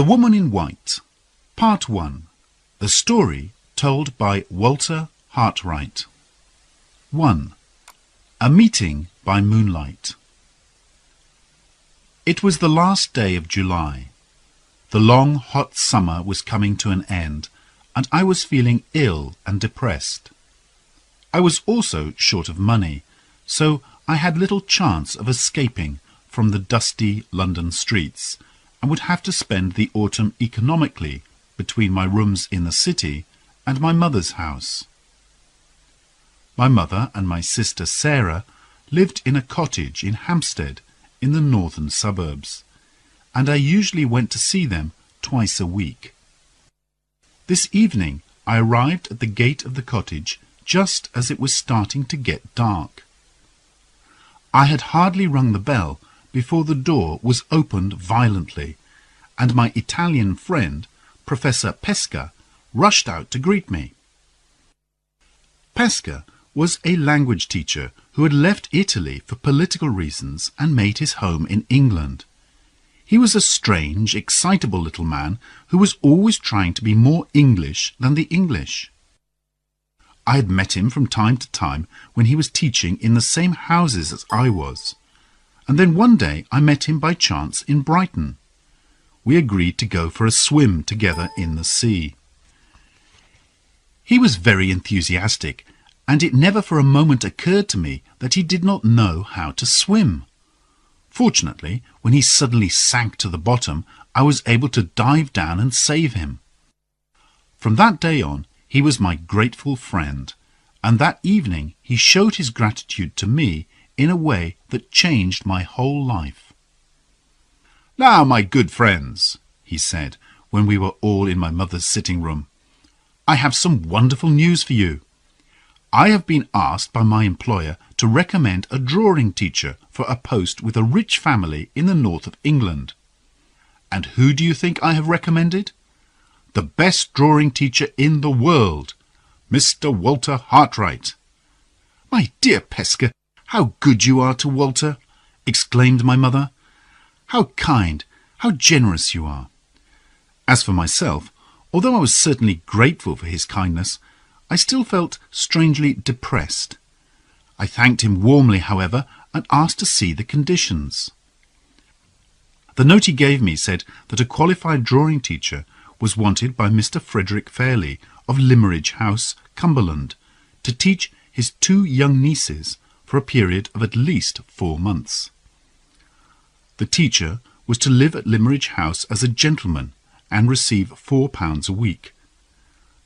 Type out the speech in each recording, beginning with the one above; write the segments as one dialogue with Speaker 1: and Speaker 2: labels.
Speaker 1: The Woman in White, Part 1. The story told by Walter Hartwright. 1. A meeting by moonlight. It was the last day of July. The long, hot summer was coming to an end, and I was feeling ill and depressed. I was also short of money, so I had little chance of escaping from the dusty London streets, and would have to spend the autumn economically between my rooms in the city and my mother's house. My mother and my sister Sarah lived in a cottage in Hampstead in the northern suburbs, and I usually went to see them twice a week. This evening I arrived at the gate of the cottage just as it was starting to get dark. I had hardly rung the bell before the door was opened violently, and my Italian friend, Professor Pesca, rushed out to greet me. Pesca was a language teacher who had left Italy for political reasons and made his home in England. He was a strange, excitable little man who was always trying to be more English than the English. I had met him from time to time when he was teaching in the same houses as I was, and then one day I met him by chance in Brighton. We agreed to go for a swim together in the sea. He was very enthusiastic, and it never for a moment occurred to me that he did not know how to swim. Fortunately, when he suddenly sank to the bottom, I was able to dive down and save him. From that day on, he was my grateful friend, and that evening he showed his gratitude to me in a way that changed my whole life. "Now, my good friends," he said, when we were all in my mother's sitting room, "I have some wonderful news for you. I have been asked by my employer to recommend a drawing teacher for a post with a rich family in the north of England. And who do you think I have recommended? The best drawing teacher in the world, Mr. Walter Hartwright." "My dear Pesca, how good you are to Walter!" exclaimed my mother. "How kind, how generous you are!" As for myself, although I was certainly grateful for his kindness, I still felt strangely depressed. I thanked him warmly, however, and asked to see the conditions. The note he gave me said that a qualified drawing teacher was wanted by Mr. Frederick Fairley of Limmeridge House, Cumberland, to teach his 2 young nieces for a period of at least 4 months. The teacher was to live at Limmeridge House as a gentleman and receive £4 a week.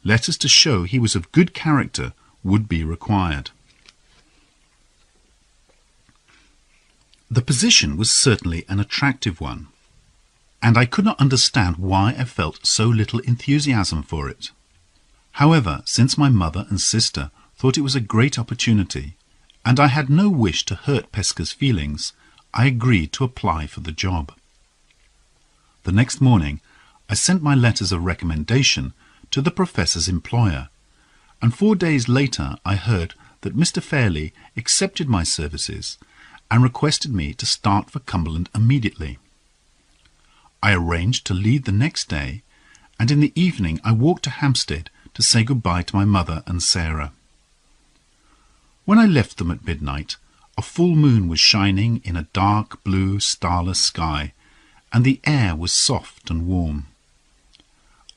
Speaker 1: Letters to show he was of good character would be required. The position was certainly an attractive one, and I could not understand why I felt so little enthusiasm for it. However, since my mother and sister thought it was a great opportunity, and I had no wish to hurt Pesca's feelings, I agreed to apply for the job. The next morning I sent my letters of recommendation to the professor's employer, and 4 days later I heard that Mr. Fairley accepted my services and requested me to start for Cumberland immediately. I arranged to leave the next day, and in the evening I walked to Hampstead to say goodbye to my mother and Sarah. When I left them at midnight, a full moon was shining in a dark blue starless sky, and the air was soft and warm.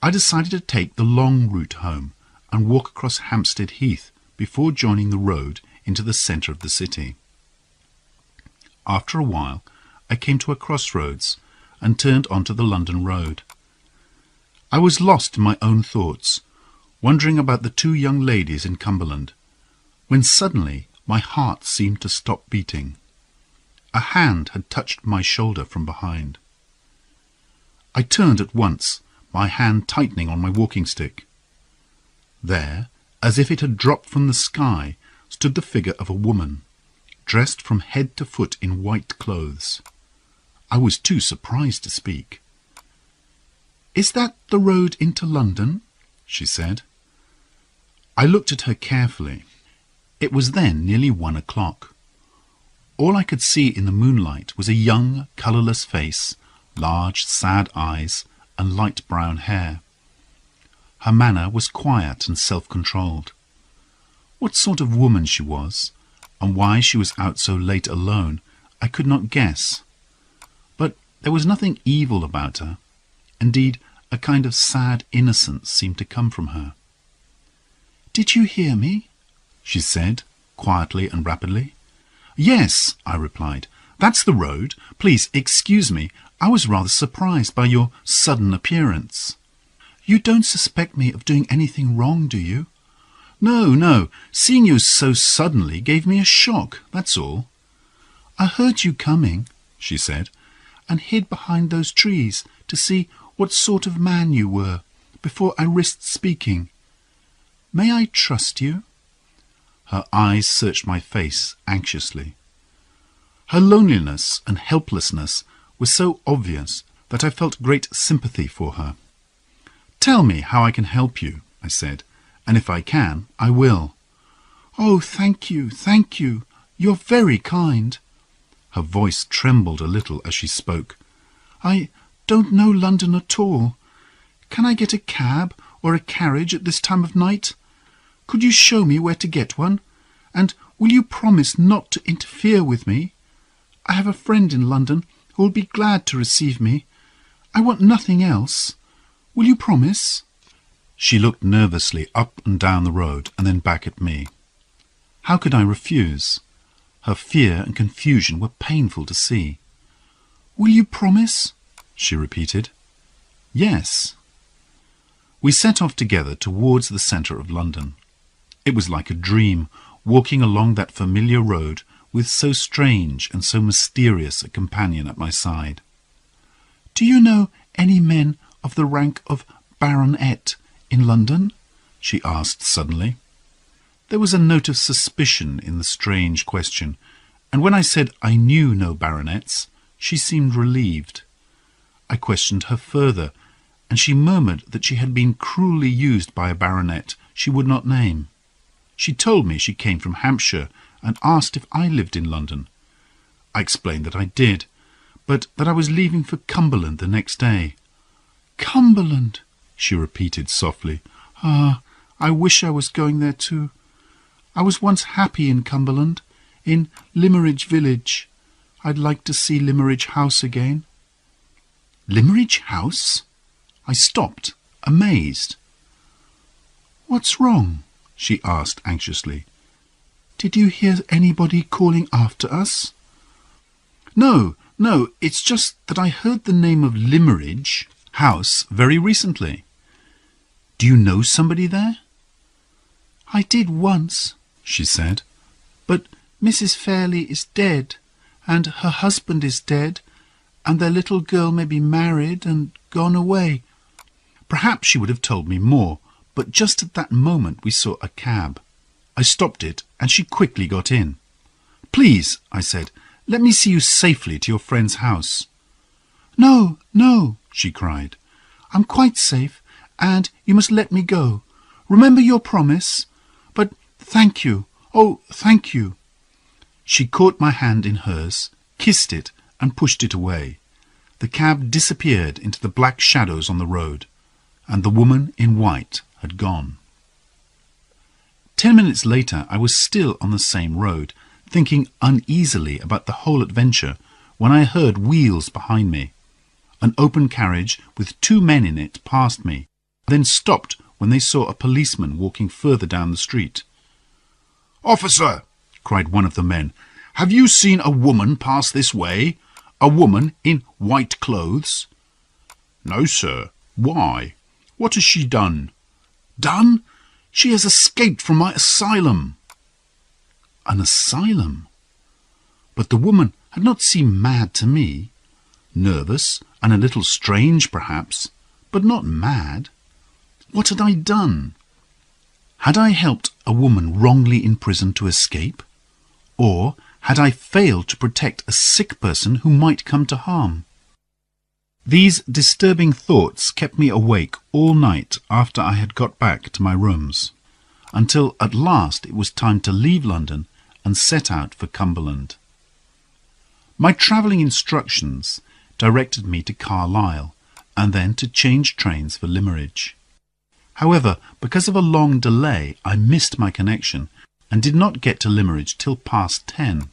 Speaker 1: I decided to take the long route home and walk across Hampstead Heath before joining the road into the centre of the city. After a while, I came to a crossroads and turned onto the London road. I was lost in my own thoughts, wondering about the 2 young ladies in Cumberland, when suddenly my heart seemed to stop beating. A hand had touched my shoulder from behind. I turned at once, my hand tightening on my walking stick. There, as if it had dropped from the sky, stood the figure of a woman, dressed from head to foot in white clothes. I was too surprised to speak. "Is that the road into London?" she said. I looked at her carefully. It was then nearly 1 o'clock. All I could see in the moonlight was a young, colourless face, large, sad eyes, and light brown hair. Her manner was quiet and self-controlled. What sort of woman she was, and why she was out so late alone, I could not guess. But there was nothing evil about her. Indeed, a kind of sad innocence seemed to come from her. "Did you hear me?" she said, quietly and rapidly. "Yes," I replied. "That's the road. Please excuse me. I was rather surprised by your sudden appearance." "You don't suspect me of doing anything wrong, do you?" "No, no. Seeing you so suddenly gave me a shock, that's all." "I heard you coming," she said, "and hid behind those trees to see what sort of man you were before I risked speaking. May I trust you?" Her eyes searched my face anxiously. Her loneliness and helplessness were so obvious that I felt great sympathy for her. "Tell me how I can help you," I said, "and if I can, I will." "Oh, thank you, thank you. You're very kind." Her voice trembled a little as she spoke. "I don't know London at all. Can I get a cab or a carriage at this time of night? Could you show me where to get one? And will you promise not to interfere with me? I have a friend in London who will be glad to receive me. I want nothing else. Will you promise?" She looked nervously up and down the road and then back at me. How could I refuse? Her fear and confusion were painful to see. "Will you promise?" she repeated. "Yes." We set off together towards the centre of London. It was like a dream, walking along that familiar road with so strange and so mysterious a companion at my side. "Do you know any men of the rank of baronet in London?" she asked suddenly. There was a note of suspicion in the strange question, and when I said I knew no baronets, she seemed relieved. I questioned her further, and she murmured that she had been cruelly used by a baronet she would not name. She told me she came from Hampshire and asked if I lived in London. I explained that I did, but that I was leaving for Cumberland the next day. "Cumberland," she repeated softly. "Ah, I wish I was going there too. I was once happy in Cumberland, in Limmeridge village. I'd like to see Limmeridge House again." "Limmeridge House?" I stopped, amazed. "What's wrong?" she asked anxiously. "Did you hear anybody calling after us?" No, it's just that I heard the name of Limmeridge House very recently." "Do you know somebody there?" "I did once," she said, "but Mrs. Fairley is dead, and her husband is dead, and their little girl may be married and gone away." Perhaps she would have told me more, but just at that moment we saw a cab. I stopped it, and she quickly got in. "Please," I said, "let me see you safely to your friend's house." No, she cried. "I'm quite safe, and you must let me go. Remember your promise. But thank you. Oh, thank you." She caught my hand in hers, kissed it, and pushed it away. The cab disappeared into the black shadows on the road, and the woman in white had gone. 10 minutes later I was still on the same road, thinking uneasily about the whole adventure, when I heard wheels behind me. An open carriage with 2 men in it passed me, then stopped when they saw a policeman walking further down the street. "Officer," cried one of the men, "have you seen a woman pass this way? A woman in white clothes?" "No, sir. Why? What has she done?" "Done? She has escaped from my asylum." An asylum? But the woman had not seemed mad to me. Nervous and a little strange, perhaps, but not mad. What had I done? Had I helped a woman wrongly in prison to escape? Or had I failed to protect a sick person who might come to harm? These disturbing thoughts kept me awake all night after I had got back to my rooms, until at last it was time to leave London and set out for Cumberland. My travelling instructions directed me to Carlisle, and then to change trains for Limmeridge. However, because of a long delay, I missed my connection and did not get to Limmeridge till past 10.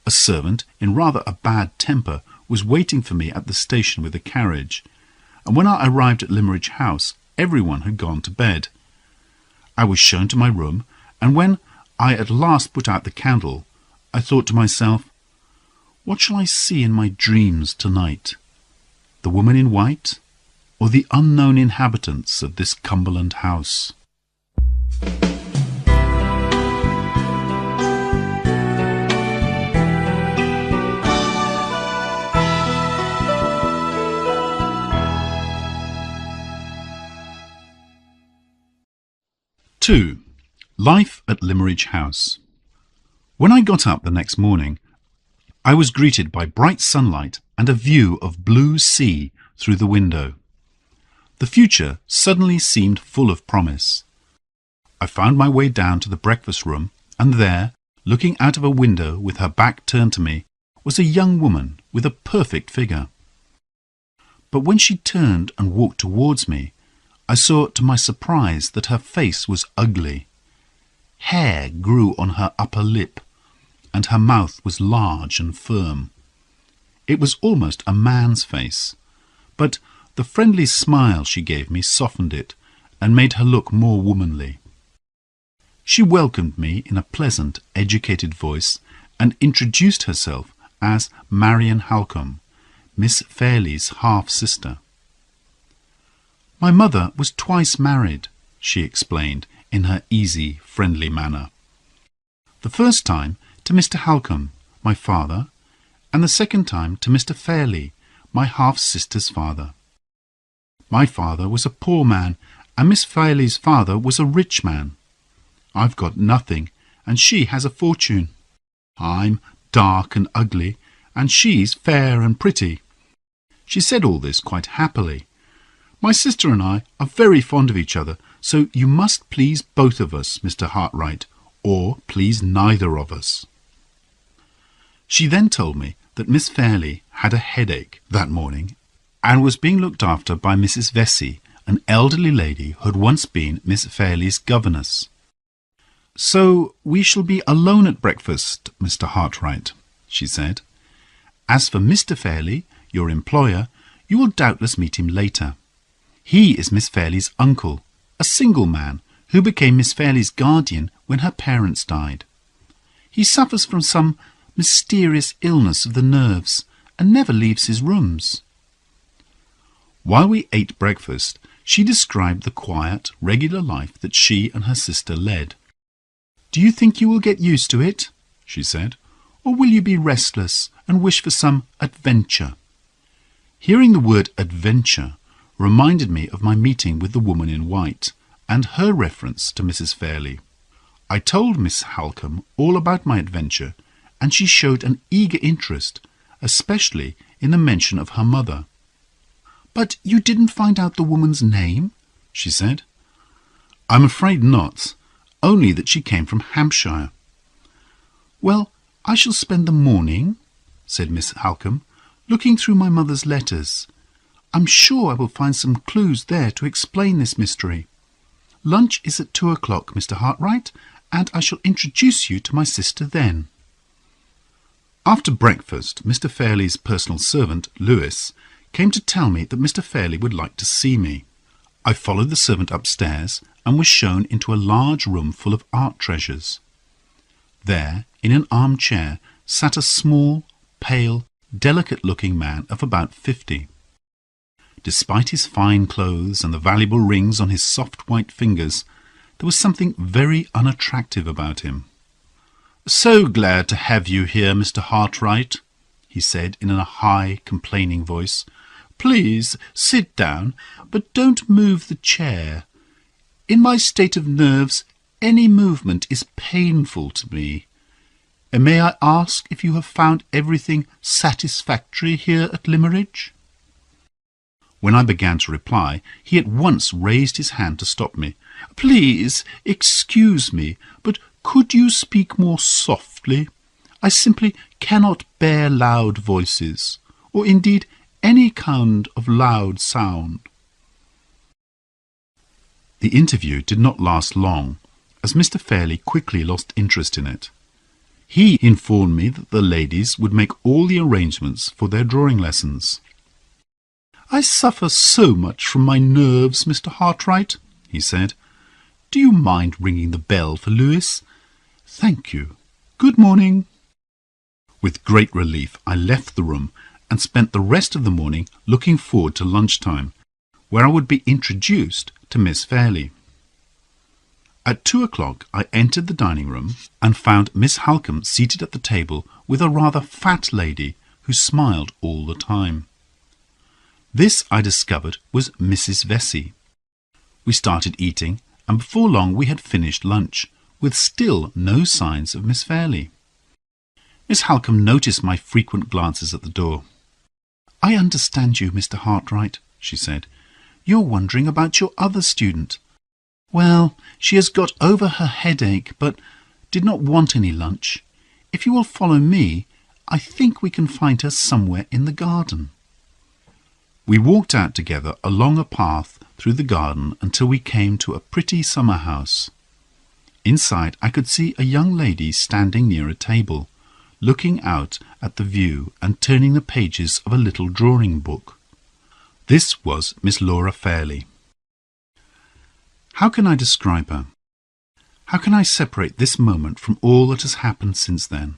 Speaker 1: A servant, in rather a bad temper, was waiting for me at the station with a carriage, and when I arrived at Limmeridge House, everyone had gone to bed. I was shown to my room, and when I at last put out the candle, I thought to myself, what shall I see in my dreams tonight? The woman in white, or the unknown inhabitants of this Cumberland house? Two. Life at Limmeridge House. When I got up the next morning, I was greeted by bright sunlight and a view of blue sea through the window. The future suddenly seemed full of promise. I found my way down to the breakfast room, and there, looking out of a window with her back turned to me, was a young woman with a perfect figure. But when she turned and walked towards me, I saw to my surprise that her face was ugly. Hair grew on her upper lip, and her mouth was large and firm. It was almost a man's face, but the friendly smile she gave me softened it and made her look more womanly. She welcomed me in a pleasant, educated voice and introduced herself as Marian Halcombe, Miss Fairley's half-sister. My mother was twice married, she explained in her easy, friendly manner. The first time to Mr. Halcombe, my father, and the second time to Mr. Fairley, my half-sister's father. My father was a poor man, and Miss Fairley's father was a rich man. I've got nothing, and she has a fortune. I'm dark and ugly, and she's fair and pretty. She said all this quite happily. My sister and I are very fond of each other, so you must please both of us, Mr. Hartwright, or please neither of us. She then told me that Miss Fairley had a headache that morning and was being looked after by Mrs. Vesey, an elderly lady who had once been Miss Fairley's governess. So we shall be alone at breakfast, Mr. Hartwright, she said. As for Mr. Fairley, your employer, you will doubtless meet him later. He is Miss Fairley's uncle, a single man who became Miss Fairley's guardian when her parents died. He suffers from some mysterious illness of the nerves and never leaves his rooms. While we ate breakfast, she described the quiet, regular life that she and her sister led. Do you think you will get used to it? She said, or will you be restless and wish for some adventure? Hearing the word adventure reminded me of my meeting with the woman in white and her reference to Mrs. Fairley. I told Miss Halcombe all about my adventure, and she showed an eager interest, especially in the mention of her mother. But you didn't find out the woman's name? She said. I'm afraid not, only that she came from Hampshire. Well, I shall spend the morning, said Miss Halcombe, looking through my mother's letters. I'm sure I will find some clues there to explain this mystery. Lunch is at 2 o'clock, Mr. Hartwright, and I shall introduce you to my sister then. After breakfast, Mr. Fairley's personal servant, Lewis, came to tell me that Mr. Fairley would like to see me. I followed the servant upstairs and was shown into a large room full of art treasures. There, in an armchair, sat a small, pale, delicate-looking man of about 50. Despite his fine clothes and the valuable rings on his soft white fingers, there was something very unattractive about him. So glad to have you here, Mr. Hartwright, he said in a high, complaining voice. Please sit down, but don't move the chair. In my state of nerves, any movement is painful to me. And may I ask if you have found everything satisfactory here at Limmeridge? When I began to reply, he at once raised his hand to stop me. Please excuse me, but could you speak more softly? I simply cannot bear loud voices, or indeed any kind of loud sound. The interview did not last long, as Mr. Fairley quickly lost interest in it. He informed me that the ladies would make all the arrangements for their drawing lessons. "I suffer so much from my nerves, Mr. Hartright," he said. "Do you mind ringing the bell for Lewis?" "Thank you. Good morning." With great relief, I left the room and spent the rest of the morning looking forward to lunchtime, where I would be introduced to Miss Fairley. At 2 o'clock I entered the dining room and found Miss Halcombe seated at the table with a rather fat lady who smiled all the time. This, I discovered, was Mrs. Vesey. We started eating, and before long we had finished lunch, with still no signs of Miss Fairley. Miss Halcombe noticed my frequent glances at the door. "I understand you, Mr. Hartright," she said. "You're wondering about your other student. Well, she has got over her headache, but did not want any lunch. If you will follow me, I think we can find her somewhere in the garden." We walked out together along a path through the garden until we came to a pretty summer house. Inside I could see a young lady standing near a table, looking out at the view and turning the pages of a little drawing book. This was Miss Laura Fairley. How can I describe her? How can I separate this moment from all that has happened since then?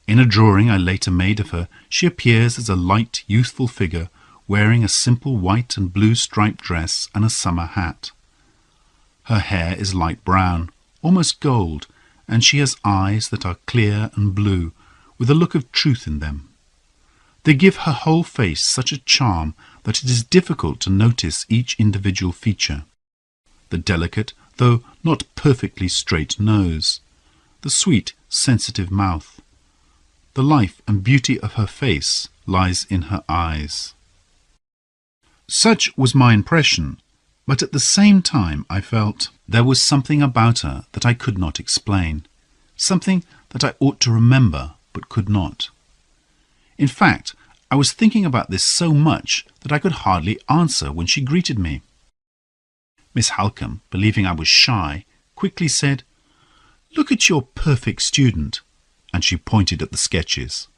Speaker 1: In a drawing I later made of her, she appears as a light, youthful figure wearing a simple white and blue striped dress and a summer hat. Her hair is light brown, almost gold, and she has eyes that are clear and blue, with a look of truth in them. They give her whole face such a charm that it is difficult to notice each individual feature. The delicate, though not perfectly straight nose, the sweet, sensitive mouth. The life and beauty of her face lies in her eyes. Such was my impression, but at the same time I felt there was something about her that I could not explain, something that I ought to remember but could not. In fact, I was thinking about this so much that I could hardly answer when she greeted me. Miss Halcombe, believing I was shy, quickly said, "Look at your perfect student," and she pointed at the sketches.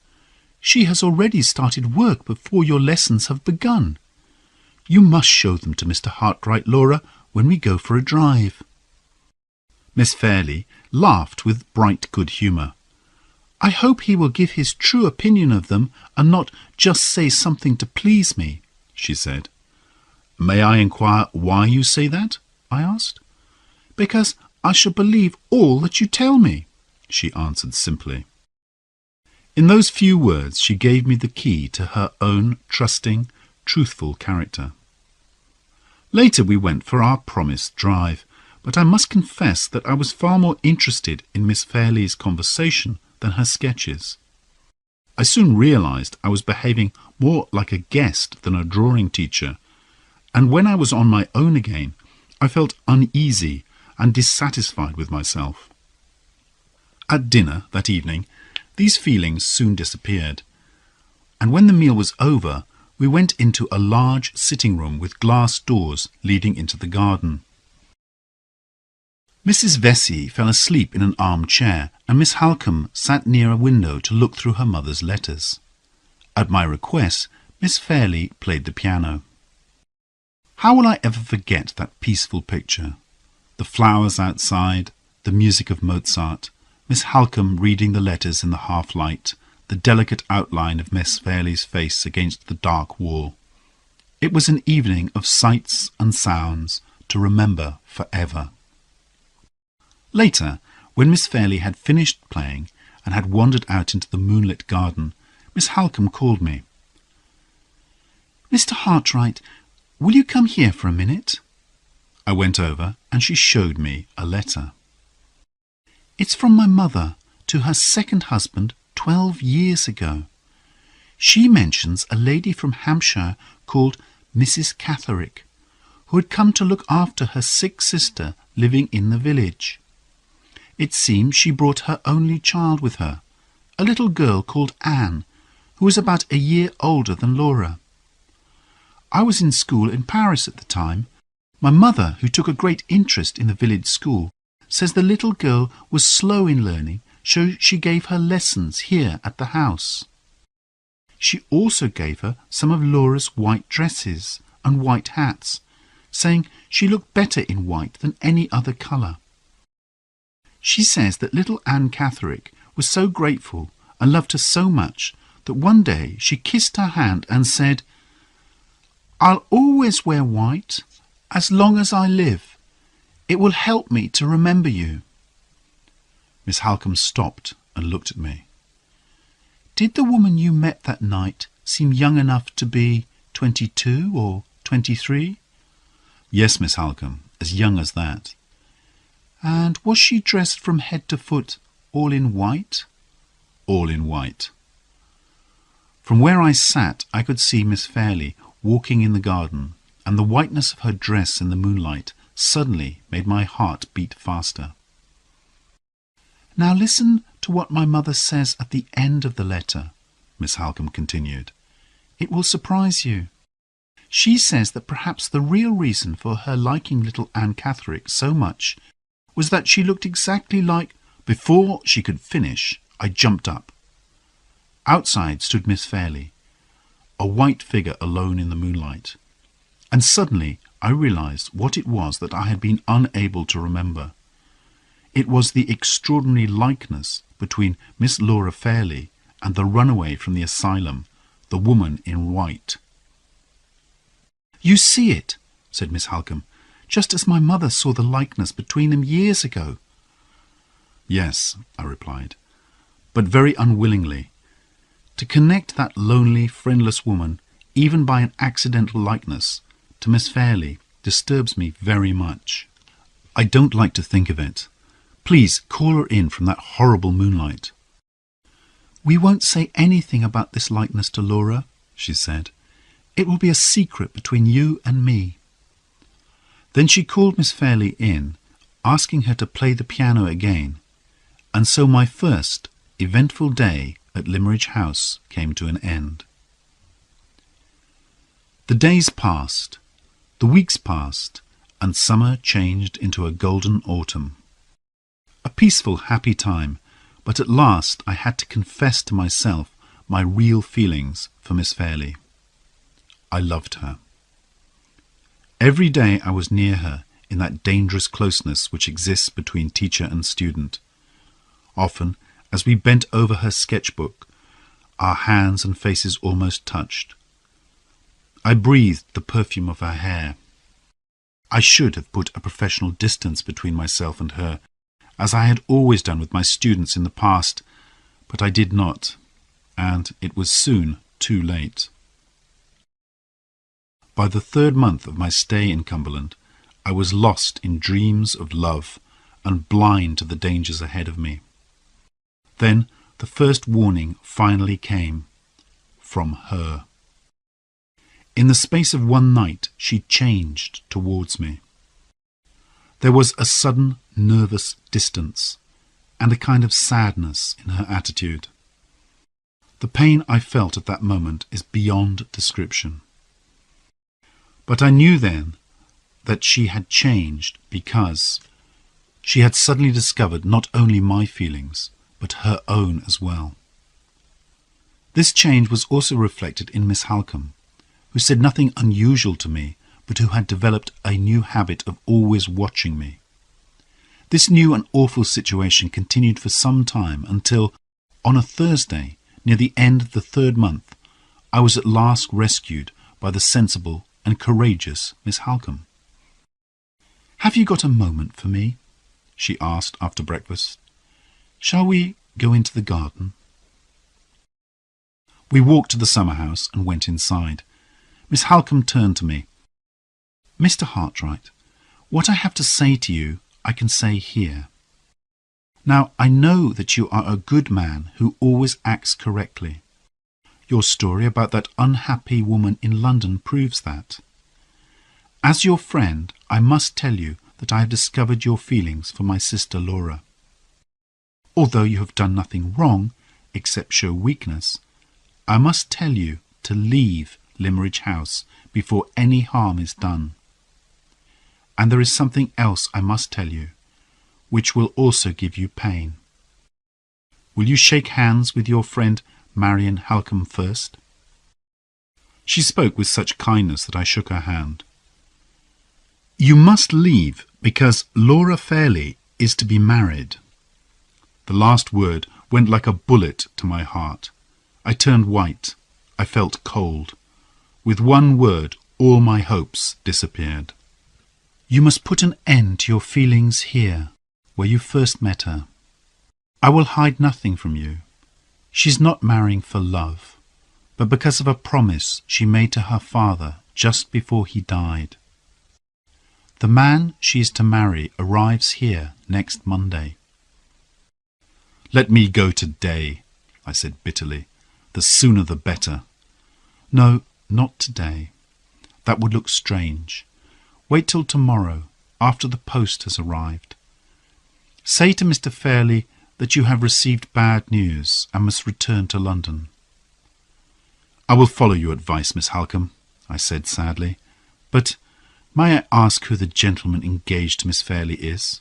Speaker 1: "She has already started work before your lessons have begun. You must show them to Mr. Hartright, Laura, when we go for a drive." Miss Fairley laughed with bright good humour. "I hope he will give his true opinion of them and not just say something to please me," she said. "May I inquire why you say that?" I asked. "Because I shall believe all that you tell me," she answered simply. In those few words she gave me the key to her own trusting, truthful character. Later we went for our promised drive, but I must confess that I was far more interested in Miss Fairley's conversation than her sketches. I soon realized I was behaving more like a guest than a drawing teacher, and when I was on my own again, I felt uneasy and dissatisfied with myself. At dinner that evening, these feelings soon disappeared, and when the meal was over, we went into a large sitting room with glass doors leading into the garden. Mrs. Vesey fell asleep in an armchair, and Miss Halcombe sat near a window to look through her mother's letters. At my request, Miss Fairley played the piano. How will I ever forget that peaceful picture? The flowers outside, the music of Mozart, Miss Halcombe reading the letters in the half-light, the delicate outline of Miss Fairley's face against the dark wall. It was an evening of sights and sounds to remember forever. Later, when Miss Fairley had finished playing and had wandered out into the moonlit garden, Miss Halcombe called me. "Mr. Hartright, will you come here for a minute?" I went over and she showed me a letter. "It's from my mother to her second husband 12 years ago. She mentions a lady from Hampshire called Mrs. Catherick, who had come to look after her sick sister living in the village. It seems she brought her only child with her, a little girl called Anne, who was about a year older than Laura. I was in school in Paris at the time. My mother, who took a great interest in the village school, says the little girl was slow in learning, so she gave her lessons here at the house. She also gave her some of Laura's white dresses and white hats, saying she looked better in white than any other colour. She says that little Anne Catherick was so grateful and loved her so much that one day she kissed her hand and said, "I'll always wear white as long as I live. It will help me to remember you." Miss Halcombe stopped and looked at me. "Did the woman you met that night seem young enough to be 22 or 23? "Yes, Miss Halcombe, as young as that." "And was she dressed from head to foot all in white?" "All in white." From where I sat, I could see Miss Fairley walking in the garden, and the whiteness of her dress in the moonlight suddenly made my heart beat faster. "Now listen to what my mother says at the end of the letter," Miss Halcombe continued. "It will surprise you. She says that perhaps the real reason for her liking little Anne Catherick so much was that she looked exactly like—" Before she could finish, I jumped up. Outside stood Miss Fairley, a white figure alone in the moonlight, and suddenly I realized what it was that I had been unable to remember. It was the extraordinary likeness between Miss Laura Fairley and the runaway from the asylum, the woman in white. "You see it," said Miss Halcombe, "just as my mother saw the likeness between them years ago." "Yes," I replied, "but very unwillingly. To connect that lonely, friendless woman, even by an accidental likeness, to Miss Fairley disturbs me very much. I don't like to think of it. Please call her in from that horrible moonlight." "We won't say anything about this likeness to Laura," she said. "It will be a secret between you and me." Then she called Miss Fairley in, asking her to play the piano again, and so my first eventful day at Limmeridge House came to an end. The days passed, the weeks passed, and summer changed into a golden autumn. A peaceful, happy time, but at last I had to confess to myself my real feelings for Miss Fairley. I loved her. Every day I was near her in that dangerous closeness which exists between teacher and student. Often, as we bent over her sketchbook, our hands and faces almost touched. I breathed the perfume of her hair. I should have put a professional distance between myself and her, as I had always done with my students in the past, but I did not, and it was soon too late. By the 3rd month of my stay in Cumberland, I was lost in dreams of love and blind to the dangers ahead of me. Then the first warning finally came, from her. In the space of one night, she changed towards me. There was a sudden nervous distance and a kind of sadness in her attitude. The pain I felt at that moment is beyond description. But I knew then that she had changed because she had suddenly discovered not only my feelings, but her own as well. This change was also reflected in Miss Halcombe, who said nothing unusual to me, but who had developed a new habit of always watching me. This new and awful situation continued for some time until, on a Thursday, near the end of the 3rd month, I was at last rescued by the sensible and courageous Miss Halcombe. "Have you got a moment for me?" she asked after breakfast. "Shall we go into the garden?" We walked to the summer house and went inside. Miss Halcombe turned to me. "Mr. Hartwright, what I have to say to you, I can say here. Now, I know that you are a good man who always acts correctly. Your story about that unhappy woman in London proves that. As your friend, I must tell you that I have discovered your feelings for my sister Laura. Although you have done nothing wrong, except show weakness, I must tell you to leave Limmeridge House before any harm is done. And there is something else I must tell you, which will also give you pain. Will you shake hands with your friend Marian Halcombe first?" She spoke with such kindness that I shook her hand. "You must leave because Laura Fairley is to be married." The last word went like a bullet to my heart. I turned white. I felt cold. With one word, all my hopes disappeared. "You must put an end to your feelings here, where you first met her. I will hide nothing from you. She's not marrying for love, but because of a promise she made to her father just before he died. The man she is to marry arrives here next Monday." "Let me go today," I said bitterly. "The sooner the better." "No, not today. That would look strange. Wait till tomorrow, after the post has arrived. Say to Mr. Fairley that you have received bad news and must return to London." "I will follow your advice, Miss Halcombe," I said sadly. "But may I ask who the gentleman engaged to Miss Fairley is?"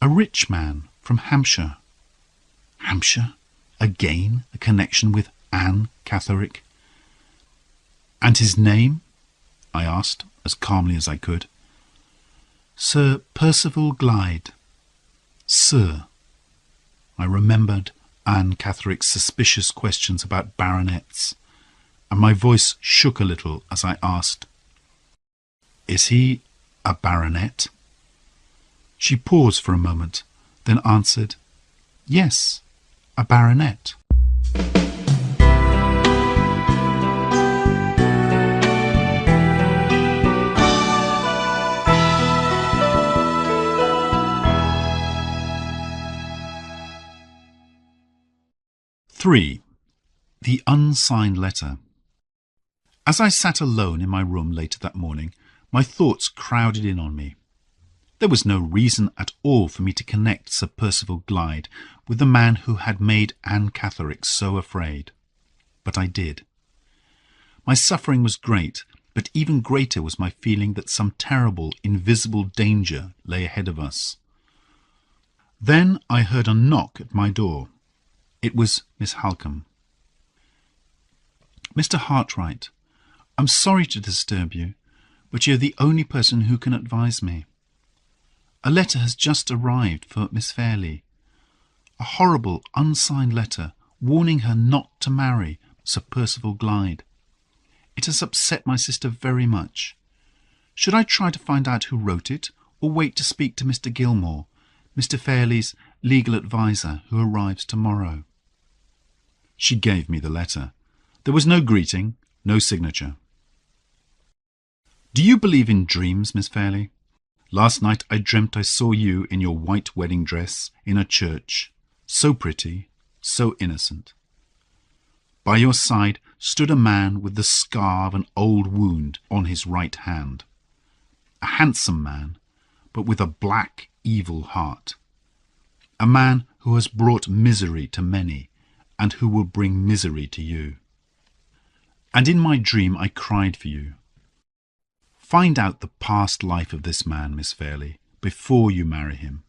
Speaker 1: "A rich man from Hampshire." Hampshire? Again a connection with Anne Catherick. "And his name?" I asked, as calmly as I could. "Sir Percival Glyde." "Sir." I remembered Anne Catherick's suspicious questions about baronets, and my voice shook a little as I asked, "Is he a baronet?" She paused for a moment, then answered, "Yes, a baronet." (3) The unsigned letter. As I sat alone in my room later that morning, my thoughts crowded in on me. There was no reason at all for me to connect Sir Percival Glyde with the man who had made Anne Catherick so afraid. But I did. My suffering was great, but even greater was my feeling that some terrible, invisible danger lay ahead of us. Then I heard a knock at my door. It was Miss Halcombe. "Mr. Hartwright, I'm sorry to disturb you, but you're the only person who can advise me. A letter has just arrived for Miss Fairley. A horrible, unsigned letter warning her not to marry Sir Percival Glyde. It has upset my sister very much. Should I try to find out who wrote it, or wait to speak to Mr. Gilmore, Mr. Fairley's legal adviser, who arrives tomorrow?" She gave me the letter. There was no greeting, no signature. "Do you believe in dreams, Miss Fairley? Last night I dreamt I saw you in your white wedding dress in a church, so pretty, so innocent. By your side stood a man with the scar of an old wound on his right hand. A handsome man, but with a black, evil heart. A man who has brought misery to many, and who will bring misery to you. And in my dream I cried for you. Find out the past life of this man, Miss Fairley, before you marry him.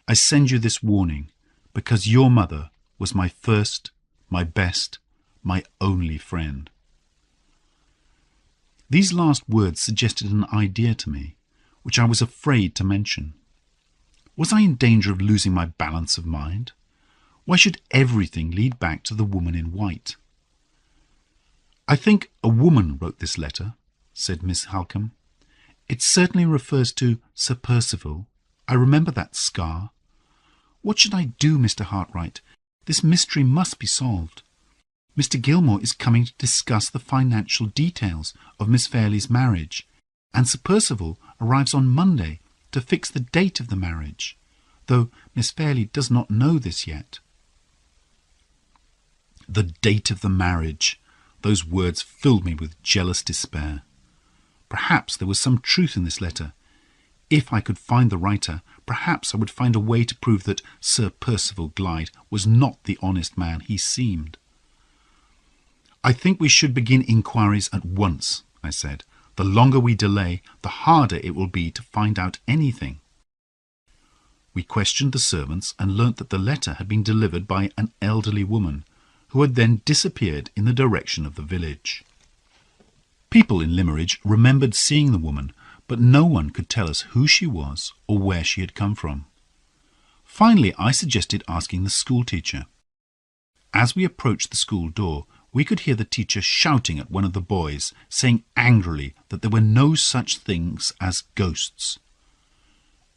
Speaker 1: I send you this warning, because your mother was my first, my best, my only friend." These last words suggested an idea to me, which I was afraid to mention. Was I in danger of losing my balance of mind? Why should everything lead back to the woman in white? "I think a woman wrote this letter," said Miss Halcombe. "It certainly refers to Sir Percival. I remember that scar. What should I do, Mr. Hartwright? This mystery must be solved. Mr. Gilmore is coming to discuss the financial details of Miss Fairley's marriage, and Sir Percival arrives on Monday to fix the date of the marriage, though Miss Fairley does not know this yet." The date of the marriage. Those words filled me with jealous despair. Perhaps there was some truth in this letter. If I could find the writer, perhaps I would find a way to prove that Sir Percival Glyde was not the honest man he seemed. I think we should begin inquiries at once, I said. The longer we delay, the harder it will be to find out anything. We questioned the servants and learnt that the letter had been delivered by an elderly woman, who had then disappeared in the direction of the village. People in Limmeridge remembered seeing the woman, but no one could tell us who she was or where she had come from. Finally, I suggested asking the schoolteacher. As we approached the school door, we could hear the teacher shouting at one of the boys, saying angrily that there were no such things as ghosts.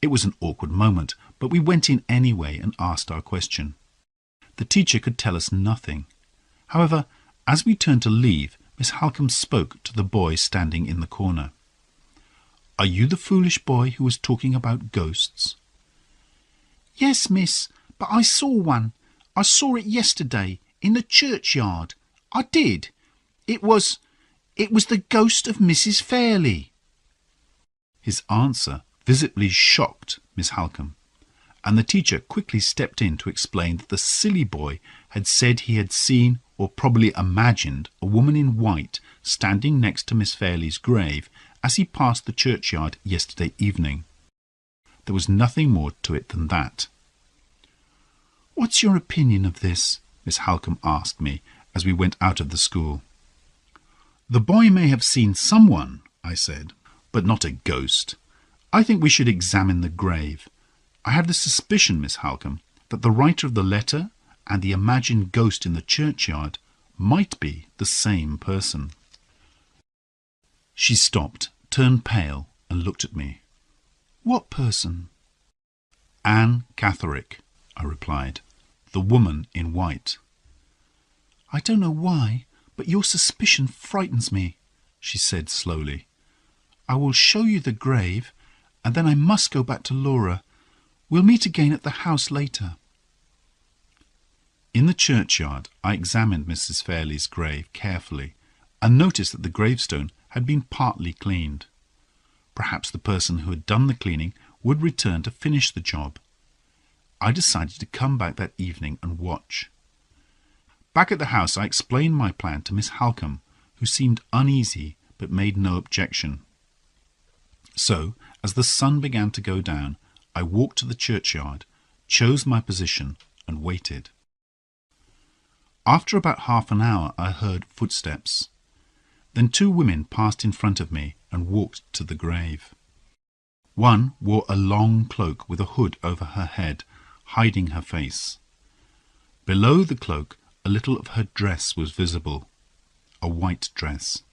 Speaker 1: It was an awkward moment, but we went in anyway and asked our question. The teacher could tell us nothing. However, as we turned to leave, Miss Halcombe spoke to the boy standing in the corner. "Are you the foolish boy who was talking about ghosts?" "Yes, miss, but I saw one. I saw it yesterday, in the churchyard. I did. It was the ghost of Mrs. Fairley." His answer visibly shocked Miss Halcombe, and the teacher quickly stepped in to explain that the silly boy had said he had seen, or probably imagined, a woman in white standing next to Miss Fairley's grave as he passed the churchyard yesterday evening. There was nothing more to it than that. "What's your opinion of this?" Miss Halcombe asked me as we went out of the school. "The boy may have seen someone," I said, "but not a ghost. I think we should examine the grave. I have the suspicion, Miss Halcombe, that the writer of the letter and the imagined ghost in the churchyard might be the same person." She stopped, turned pale, and looked at me. "What person?" "Anne Catherick," I replied. "The woman in white." "I don't know why, but your suspicion frightens me," she said slowly. "I will show you the grave, and then I must go back to Laura. We'll meet again at the house later." In the churchyard, I examined Mrs. Fairley's grave carefully and noticed that the gravestone had been partly cleaned. Perhaps the person who had done the cleaning would return to finish the job. I decided to come back that evening and watch. Back at the house, I explained my plan to Miss Halcombe, who seemed uneasy but made no objection. So, as the sun began to go down, I walked to the churchyard, chose my position, and waited. After about half an hour, I heard footsteps. Then two women passed in front of me and walked to the grave. One wore a long cloak with a hood over her head, hiding her face. Below the cloak, a little of her dress was visible, a white dress.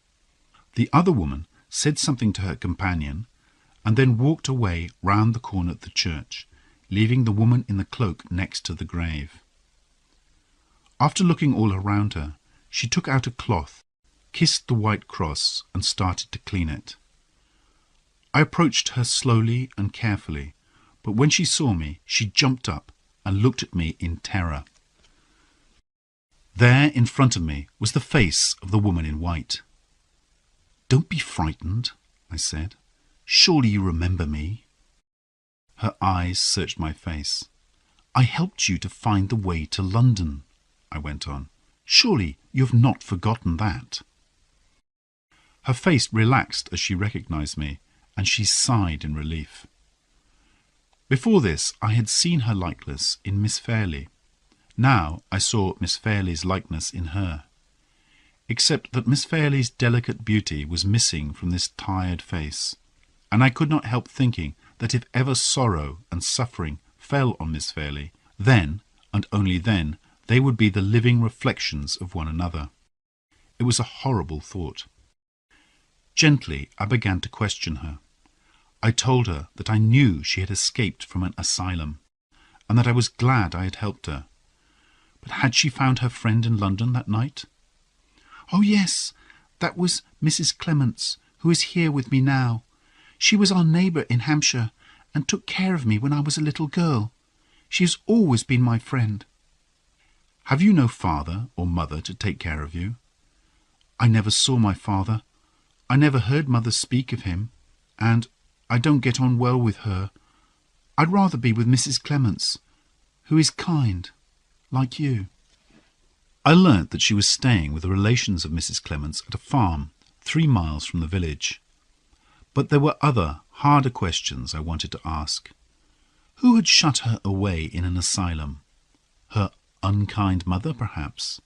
Speaker 1: The other woman said something to her companion, and then walked away round the corner of the church, leaving the woman in the cloak next to the grave. After looking all around her, she took out a cloth, kissed the white cross, and started to clean it. I approached her slowly and carefully, but when she saw me, she jumped up and looked at me in terror. There in front of me was the face of the woman in white. "Don't be frightened," I said. "Surely you remember me?" Her eyes searched my face. "I helped you to find the way to London," I went on. "Surely you have not forgotten that." Her face relaxed as she recognized me, and she sighed in relief. Before this, I had seen her likeness in Miss Fairley. Now I saw Miss Fairley's likeness in her, except that Miss Fairley's delicate beauty was missing from this tired face, and I could not help thinking that if ever sorrow and suffering fell on Miss Fairley, then, and only then, they would be the living reflections of one another. It was a horrible thought. Gently, I began to question her. I told her that I knew she had escaped from an asylum, and that I was glad I had helped her. But had she found her friend in London that night? "Oh, yes, that was Mrs. Clements, who is here with me now. She was our neighbour in Hampshire, and took care of me when I was a little girl. She has always been my friend." "Have you no father or mother to take care of you?" "I never saw my father. I never heard mother speak of him, and I don't get on well with her. I'd rather be with Mrs. Clements, who is kind, like you." I learnt that she was staying with the relations of Mrs. Clements at a farm 3 miles from the village. But there were other, harder questions I wanted to ask. Who had shut her away in an asylum? Her unkind mother, perhaps?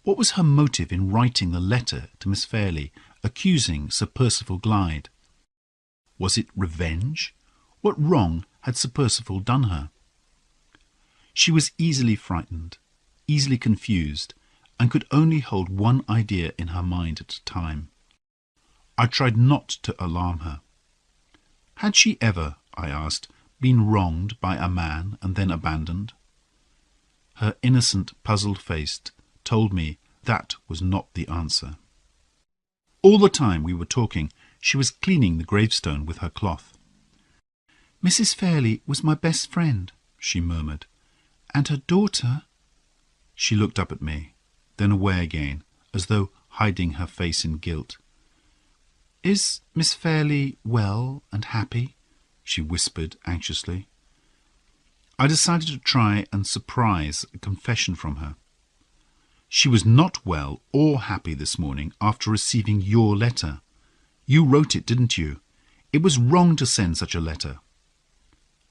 Speaker 1: What was her motive in writing the letter to Miss Fairley, accusing Sir Percival Glyde? Was it revenge? What wrong had Sir Percival done her? She was easily frightened, easily confused, and could only hold one idea in her mind at a time. I tried not to alarm her. Had she ever, I asked, been wronged by a man and then abandoned? Her innocent, puzzled face told me that was not the answer. All the time we were talking, she was cleaning the gravestone with her cloth. "Mrs. Fairley was my best friend," she murmured, "and her daughter—" She looked up at me, then away again, as though hiding her face in guilt. "Is Miss Fairley well and happy?" she whispered anxiously. I decided to try and surprise a confession from her. "She was not well or happy this morning after receiving your letter. You wrote it, didn't you? It was wrong to send such a letter."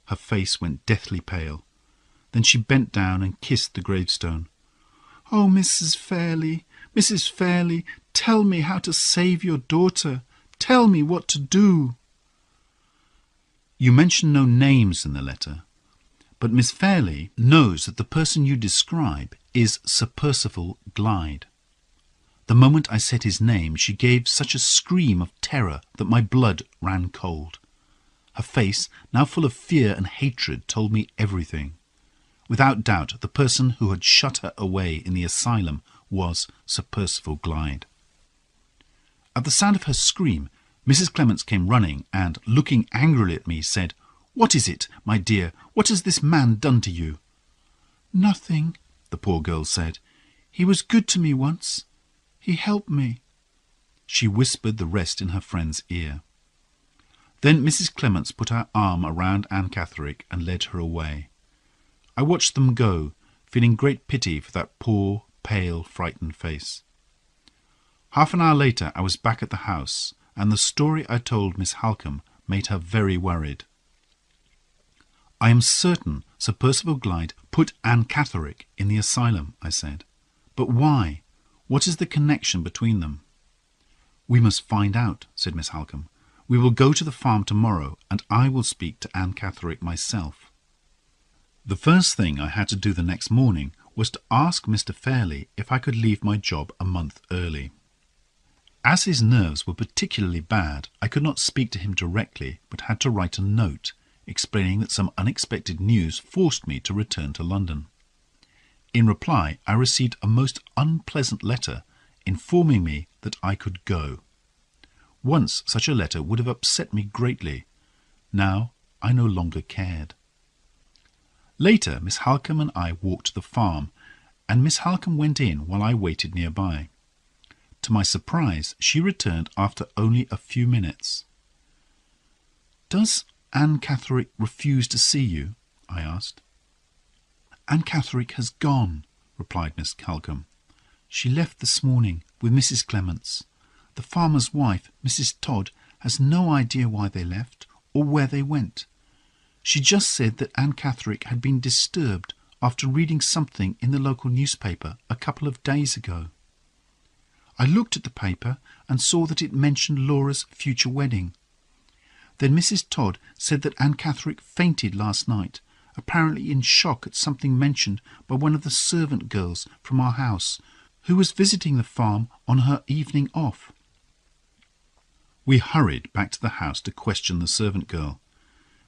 Speaker 1: Her face went deathly pale. Then she bent down and kissed the gravestone. "Oh, Mrs. Fairley, tell me how to save your daughter. Tell me what to do." "You mention no names in the letter, but Miss Fairley knows that the person you describe is Sir Percival Glyde. The moment I said his name, she gave such a scream of terror that my blood ran cold. Her face, now full of fear and hatred, told me everything. Without doubt, the person who had shut her away in the asylum was Sir Percival Glyde. At the sound of her scream, Mrs. Clements came running and, looking angrily at me, said, "What is it, my dear? What has this man done to you?" "Nothing," the poor girl said. "He was good to me once. He helped me." She whispered the rest in her friend's ear. Then Mrs. Clements put her arm around Anne Catherick and led her away. I watched them go, feeling great pity for that poor, pale, frightened face. Half an hour later I was back at the house, and the story I told Miss Halcombe made her very worried. "I am certain Sir Percival Glyde put Anne Catherick in the asylum," I said. "But why? What is the connection between them?" "We must find out," said Miss Halcombe. "We will go to the farm tomorrow, and I will speak to Anne Catherick myself." The first thing I had to do the next morning was to ask Mr. Fairley if I could leave my job a month early. As his nerves were particularly bad, I could not speak to him directly, but had to write a note, explaining that some unexpected news forced me to return to London. In reply, I received a most unpleasant letter informing me that I could go. Once such a letter would have upset me greatly. Now I no longer cared. Later, Miss Halcombe and I walked to the farm, and Miss Halcombe went in while I waited nearby. To my surprise, she returned after only a few minutes. "Does Anne Catherick refuse to see you?" I asked. "Anne Catherick has gone," replied Miss Halcombe. "She left this morning with Mrs. Clements. The farmer's wife, Mrs. Todd, has no idea why they left or where they went. She just said that Anne Catherick had been disturbed after reading something in the local newspaper a couple of days ago. I looked at the paper and saw that it mentioned Laura's future wedding. Then Mrs. Todd said that Anne Catherick fainted last night, apparently in shock at something mentioned by one of the servant girls from our house, who was visiting the farm on her evening off." We hurried back to the house to question the servant girl.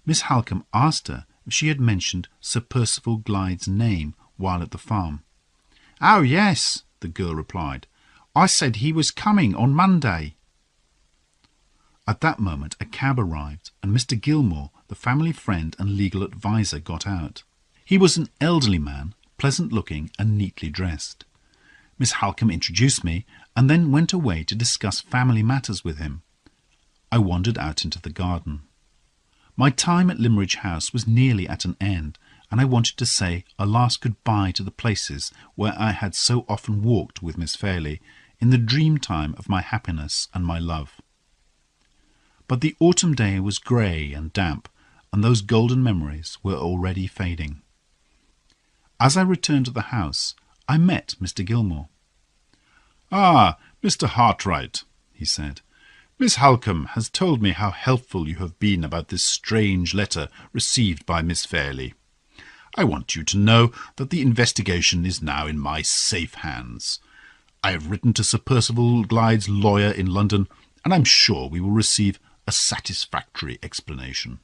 Speaker 1: Miss Halcombe asked her if she had mentioned Sir Percival Glyde's name while at the farm. "Oh, yes," the girl replied. "I said he was coming on Monday." At that moment a cab arrived, and Mr. Gilmore, the family friend and legal adviser, got out. He was an elderly man, pleasant-looking and neatly dressed. Miss Halcombe introduced me, and then went away to discuss family matters with him. I wandered out into the garden. My time at Limmeridge House was nearly at an end, and I wanted to say a last goodbye to the places where I had so often walked with Miss Fairley in the dream time of my happiness and my love. But the autumn day was grey and damp, and those golden memories were already fading. As I returned to the house, I met Mr. Gilmore. "Ah, Mr. Hartright," he said, "Miss Halcombe has told me how helpful you have been about this strange letter received by Miss Fairley. I want you to know that the investigation is now in my safe hands. I have written to Sir Percival Glyde's lawyer in London, and I'm sure we will receive a satisfactory explanation."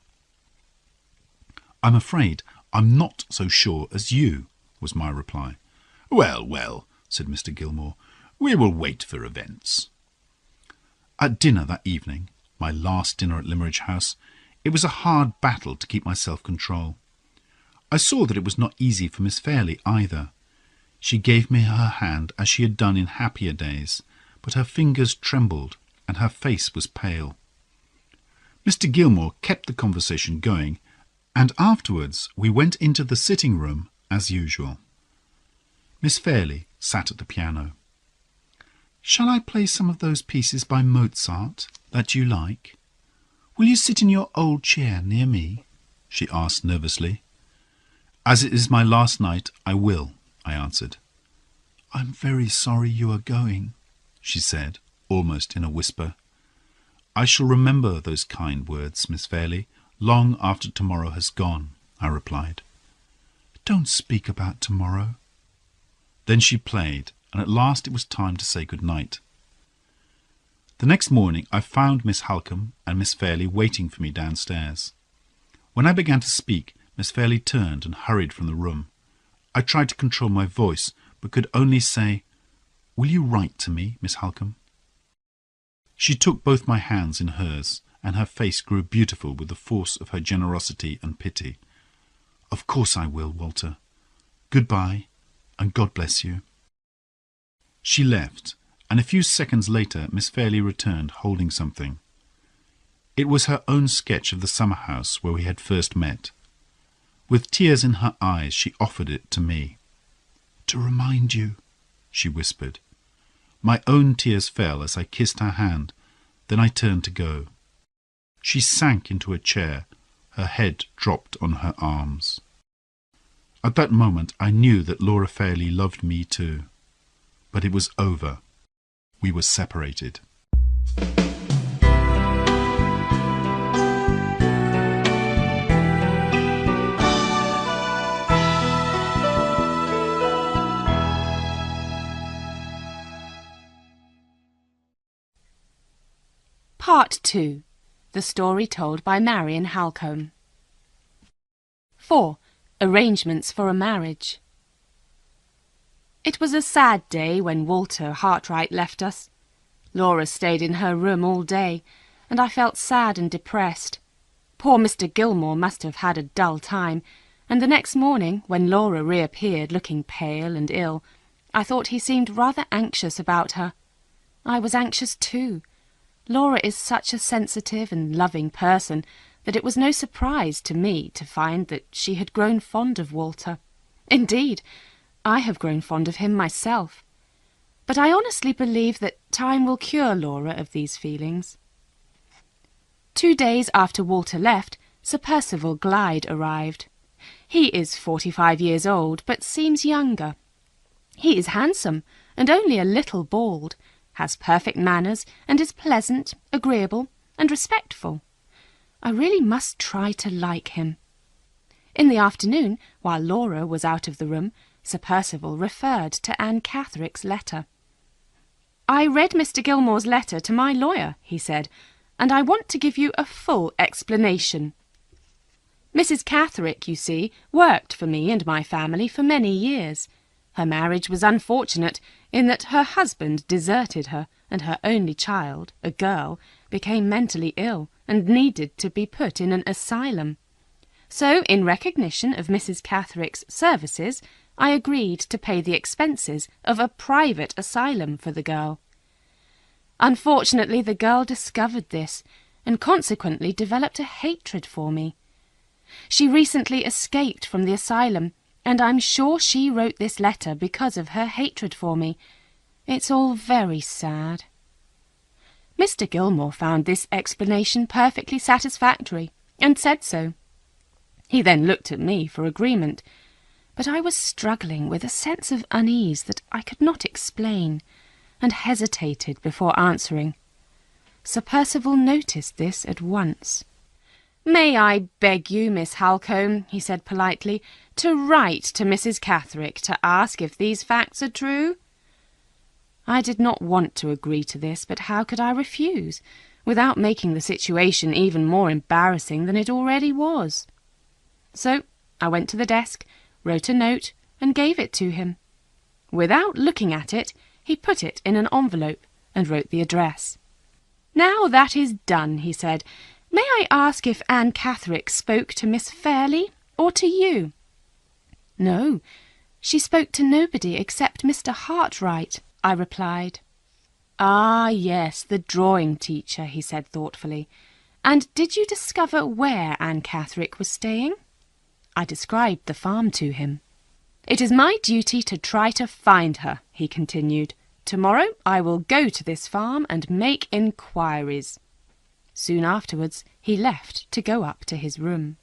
Speaker 1: "I'm afraid I'm not so sure as you," was my reply. "Well, well," said Mr. Gilmore, "we will wait for events." At dinner that evening, my last dinner at Limmeridge House, it was a hard battle to keep my self-control. I saw that it was not easy for Miss Fairley either. She gave me her hand as she had done in happier days, but her fingers trembled and her face was pale. Mr. Gilmore kept the conversation going, and afterwards we went into the sitting-room as usual. Miss Fairley sat at the piano. "Shall I play some of those pieces by Mozart that you like? Will you sit in your old chair near me?" she asked nervously. "As it is my last night, I will," I answered. "I'm very sorry you are going," she said, almost in a whisper. "I shall remember those kind words, Miss Fairley, long after tomorrow has gone," I replied. "Don't speak about tomorrow." Then she played, and at last it was time to say good night. The next morning I found Miss Halcombe and Miss Fairley waiting for me downstairs. When I began to speak, Miss Fairley turned and hurried from the room. I tried to control my voice, but could only say, "Will you write to me, Miss Halcombe?" She took both my hands in hers, and her face grew beautiful with the force of her generosity and pity. "Of course I will, Walter. Goodbye, and God bless you." She left, and a few seconds later Miss Fairley returned holding something. It was her own sketch of the summer house where we had first met. With tears in her eyes she offered it to me. "To remind you," she whispered. My own tears fell as I kissed her hand, then I turned to go. She sank into a chair, her head dropped on her arms. At that moment I knew that Laura Fairley loved me too. But it was over. We were separated.
Speaker 2: Part 2. The story told by Marion Halcombe. 4. Arrangements for a marriage. It was a sad day when Walter Hartright left us. Laura stayed in her room all day, and I felt sad and depressed. Poor Mr. Gilmore must have had a dull time, and the next morning, when Laura reappeared looking pale and ill, I thought he seemed rather anxious about her. I was anxious too. Laura is such a sensitive and loving person that it was no surprise to me to find that she had grown fond of Walter. Indeed, I have grown fond of him myself. But I honestly believe that time will cure Laura of these feelings. 2 days after Walter left, Sir Percival Glyde arrived. He is 45 years old, but seems younger. He is handsome, and only a little bald, has perfect manners, and is pleasant, agreeable, and respectful. I really must try to like him. In the afternoon, while Laura was out of the room, Sir Percival referred to Anne Catherick's letter. "I read Mr. Gilmore's letter to my lawyer," he said, "and I want to give you a full explanation. Mrs. Catherick, you see, worked for me and my family for many years. Her marriage was unfortunate in that her husband deserted her, and her only child, a girl, became mentally ill and needed to be put in an asylum. So, in recognition of Mrs. Catherick's services, I agreed to pay the expenses of a private asylum for the girl. Unfortunately, the girl discovered this, and consequently developed a hatred for me. She recently escaped from the asylum, and I'm sure she wrote this letter because of her hatred for me. It's all very sad." Mr. Gilmore found this explanation perfectly satisfactory, and said so. He then looked at me for agreement, but I was struggling with a sense of unease that I could not explain, and hesitated before answering. Sir Percival noticed this at once. "May I beg you, Miss Halcombe," he said politely, "to write to Mrs. Catherick to ask if these facts are true?" I did not want to agree to this, but how could I refuse, without making the situation even more embarrassing than it already was? So I went to the desk, wrote a note, and gave it to him. Without looking at it, he put it in an envelope and wrote the address. "Now that is done," he said, "may I ask if Anne Catherick spoke to Miss Fairley or to you?" "No, she spoke to nobody except Mr. Hartwright," I replied. "Ah, yes, the drawing teacher," he said thoughtfully. "And did you discover where Anne Catherick was staying?" I described the farm to him. "It is my duty to try to find her," he continued. "Tomorrow I will go to this farm and make inquiries." Soon afterwards he left to go up to his room.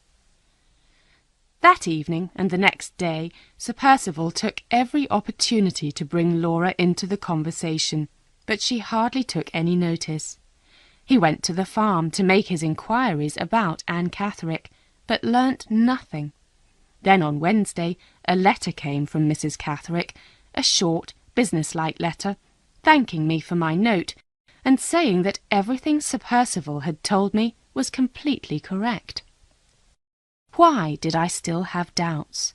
Speaker 2: That evening and the next day Sir Percival took every opportunity to bring Laura into the conversation, but she hardly took any notice. He went to the farm to make his inquiries about Anne Catherick, but learnt nothing. Then on Wednesday a letter came from Mrs. Catherick, a short, business-like letter, thanking me for my note, and saying that everything Sir Percival had told me was completely correct. Why did I still have doubts?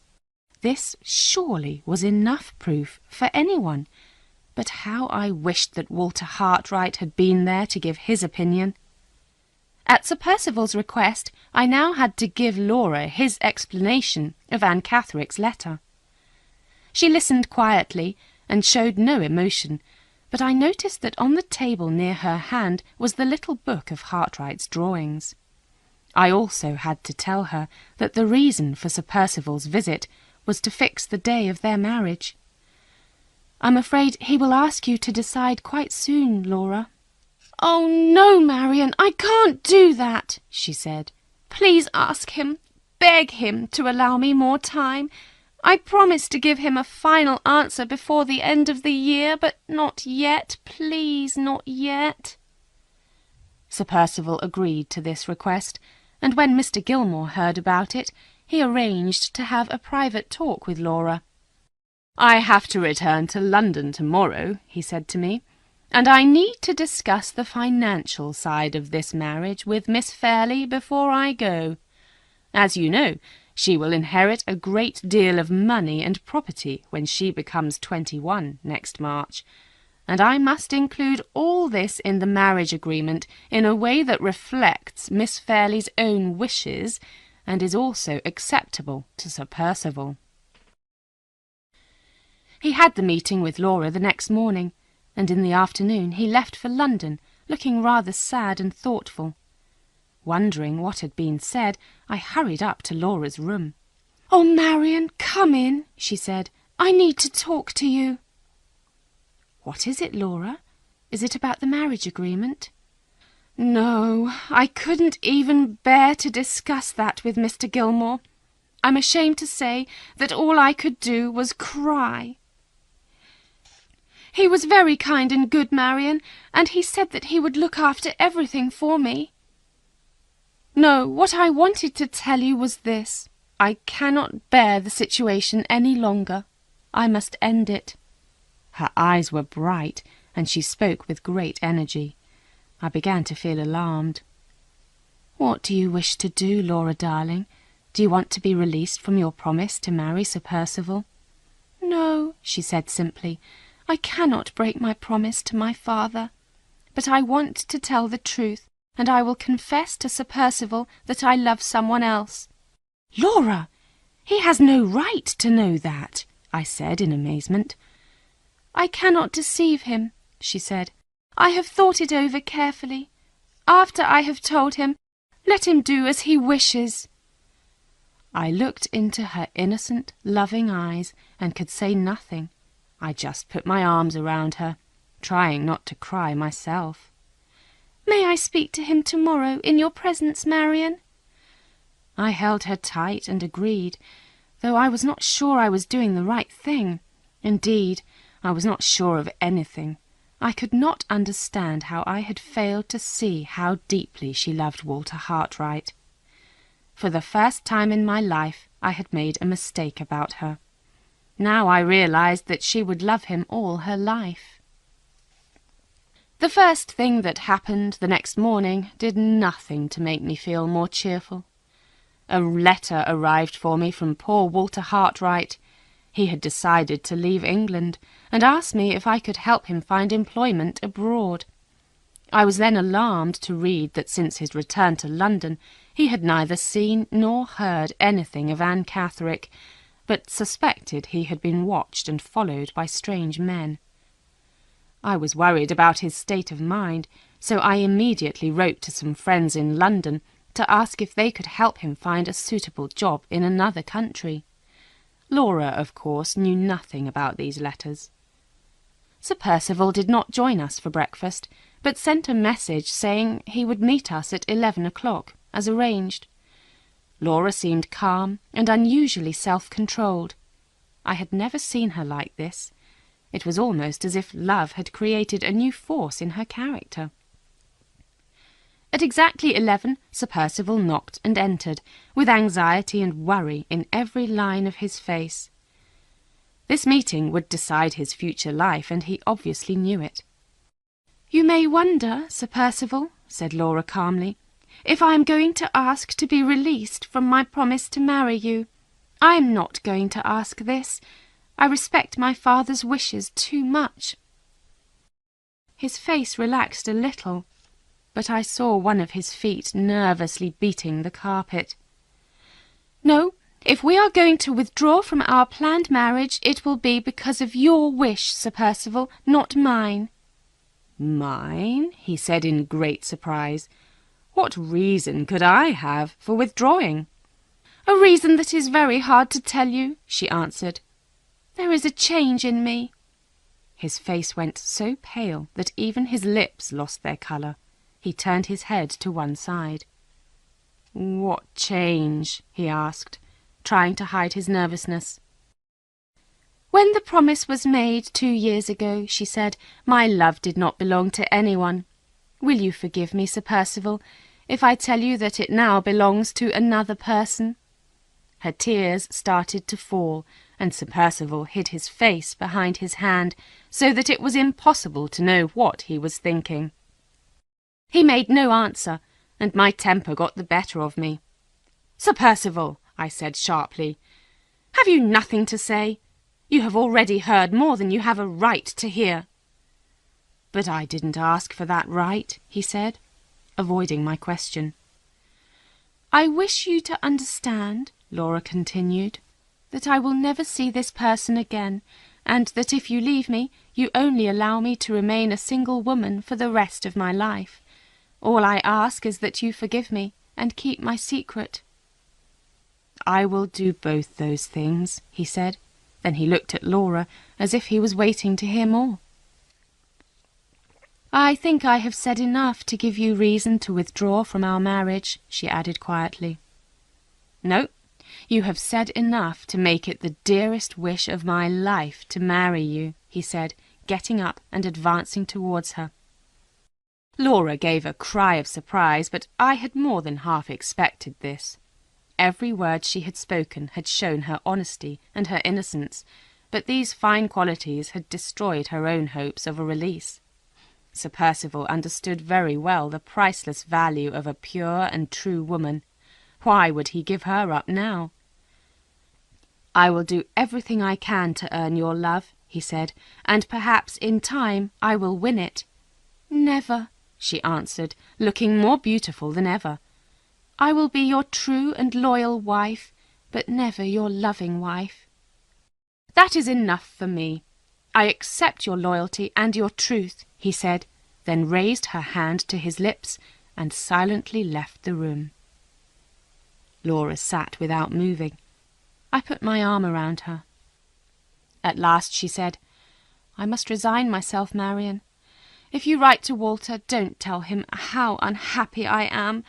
Speaker 2: This surely was enough proof for anyone, but how I wished that Walter Hartwright had been there to give his opinion. At Sir Percival's request, I now had to give Laura his explanation of Anne Catherick's letter. She listened quietly and showed no emotion, but I noticed that on the table near her hand was the little book of Hartwright's drawings. I also had to tell her that the reason for Sir Percival's visit was to fix the day of their marriage. "I'm afraid he will ask you to decide quite soon, Laura." "Oh, no, Marion, I can't do that," she said. "Please ask him, beg him to allow me more time. I promised to give him a final answer before the end of the year, but not yet, please, not yet." Sir Percival agreed to this request, and when Mr. Gilmore heard about it, he arranged to have a private talk with Laura. "I have to return to London tomorrow," he said to me, "and I need to discuss the financial side of this marriage with Miss Fairley before I go. As you know, she will inherit a great deal of money and property when she becomes 21 next March, and I must include all this in the marriage agreement in a way that reflects Miss Fairley's own wishes and is also acceptable to Sir Percival." He had the meeting with Laura the next morning, and in the afternoon he left for London, looking rather sad and thoughtful. Wondering what had been said, I hurried up to Laura's room. "Oh, Marion, come in," she said. "I need to talk to you." "What is it, Laura? Is it about the marriage agreement?" "No, I couldn't even bear to discuss that with Mr. Gilmore. I'm ashamed to say that all I could do was cry. He was very kind and good, Marion, and he said that he would look after everything for me. No, what I wanted to tell you was this. I cannot bear the situation any longer. I must end it." Her eyes were bright, and she spoke with great energy. I began to feel alarmed. "What do you wish to do, Laura darling? Do you want to be released from your promise to marry Sir Percival?" "No," she said simply. "I cannot break my promise to my father. But I want to tell the truth, and I will confess to Sir Percival that I love someone else." "Laura, he has no right to know that," I said in amazement. "I cannot deceive him," she said. "I have thought it over carefully. After I have told him, let him do as he wishes." I looked into her innocent, loving eyes and could say nothing. I just put my arms around her, trying not to cry myself. "May I speak to him tomorrow in your presence, Marian?" I held her tight and agreed, though I was not sure I was doing the right thing. Indeed, I was not sure of anything. I could not understand how I had failed to see how deeply she loved Walter Hartwright. For the first time in my life I had made a mistake about her. Now I realized that she would love him all her life. The first thing that happened the next morning did nothing to make me feel more cheerful. A letter arrived for me from poor Walter Hartwright. He had decided to leave England, and asked me if I could help him find employment abroad. I was then alarmed to read that since his return to London he had neither seen nor heard anything of Anne Catherick, but suspected he had been watched and followed by strange men. I was worried about his state of mind, so I immediately wrote to some friends in London to ask if they could help him find a suitable job in another country. Laura, of course, knew nothing about these letters. Sir Percival did not join us for breakfast, but sent a message saying he would meet us at 11 o'clock, as arranged. Laura seemed calm and unusually self-controlled. I had never seen her like this. It was almost as if love had created a new force in her character. At exactly 11, Sir Percival knocked and entered, with anxiety and worry in every line of his face. This meeting would decide his future life, and he obviously knew it. "You may wonder, Sir Percival," said Laura calmly, "if I am going to ask to be released from my promise to marry you. I am not going to ask this. I respect my father's wishes too much." His face relaxed a little, but I saw one of his feet nervously beating the carpet. "No, if we are going to withdraw from our planned marriage, it will be because of your wish, Sir Percival, not mine." "Mine?" he said in great surprise. "What reason could I have for withdrawing?" "A reason that is very hard to tell you," she answered. "There is a change in me." His face went so pale that even his lips lost their colour. He turned his head to one side. "What change?" he asked, trying to hide his nervousness. "When the promise was made 2 years ago," she said, "my love did not belong to anyone. Will you forgive me, Sir Percival, if I tell you that it now belongs to another person?" Her tears started to fall, and Sir Percival hid his face behind his hand, so that it was impossible to know what he was thinking. He made no answer, and my temper got the better of me. "Sir Percival," I said sharply, "have you nothing to say? You have already heard more than you have a right to hear." "But I didn't ask for that right," he said, avoiding my question. "I wish you to understand," Laura continued, "that I will never see this person again, and that if you leave me, you only allow me to remain a single woman for the rest of my life. All I ask is that you forgive me and keep my secret." "I will do both those things," he said. Then he looked at Laura as if he was waiting to hear more. "I think I have said enough to give you reason to withdraw from our marriage," she added quietly. "No, you have said enough to make it the dearest wish of my life to marry you," he said, getting up and advancing towards her. Laura gave a cry of surprise, but I had more than half expected this. Every word she had spoken had shown her honesty and her innocence, but these fine qualities had destroyed her own hopes of a release. Sir Percival understood very well the priceless value of a pure and true woman. Why would he give her up now? "I will do everything I can to earn your love," he said, "and perhaps in time I will win it." "Never," she answered, looking more beautiful than ever. "I will be your true and loyal wife, but never your loving wife." "That is enough for me. I accept your loyalty and your truth," he said, then raised her hand to his lips and silently left the room. Laura sat without moving. I put my arm around her. At last she said, "I must resign myself, Marion. If you write to Walter, don't tell him how unhappy I am.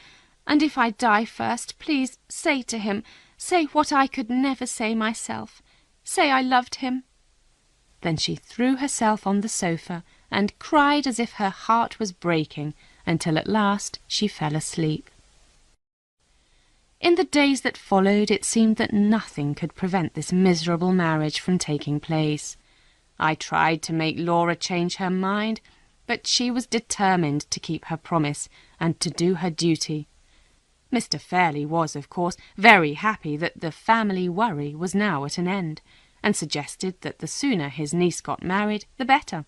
Speaker 2: And if I die first, please say to him, say what I could never say myself. Say I loved him." Then she threw herself on the sofa and cried as if her heart was breaking, until at last she fell asleep. In the days that followed, it seemed that nothing could prevent this miserable marriage from taking place. I tried to make Laura change her mind, but she was determined to keep her promise and to do her duty. Mr. Fairley was, of course, very happy that the family worry was now at an end, and suggested that the sooner his niece got married, the better.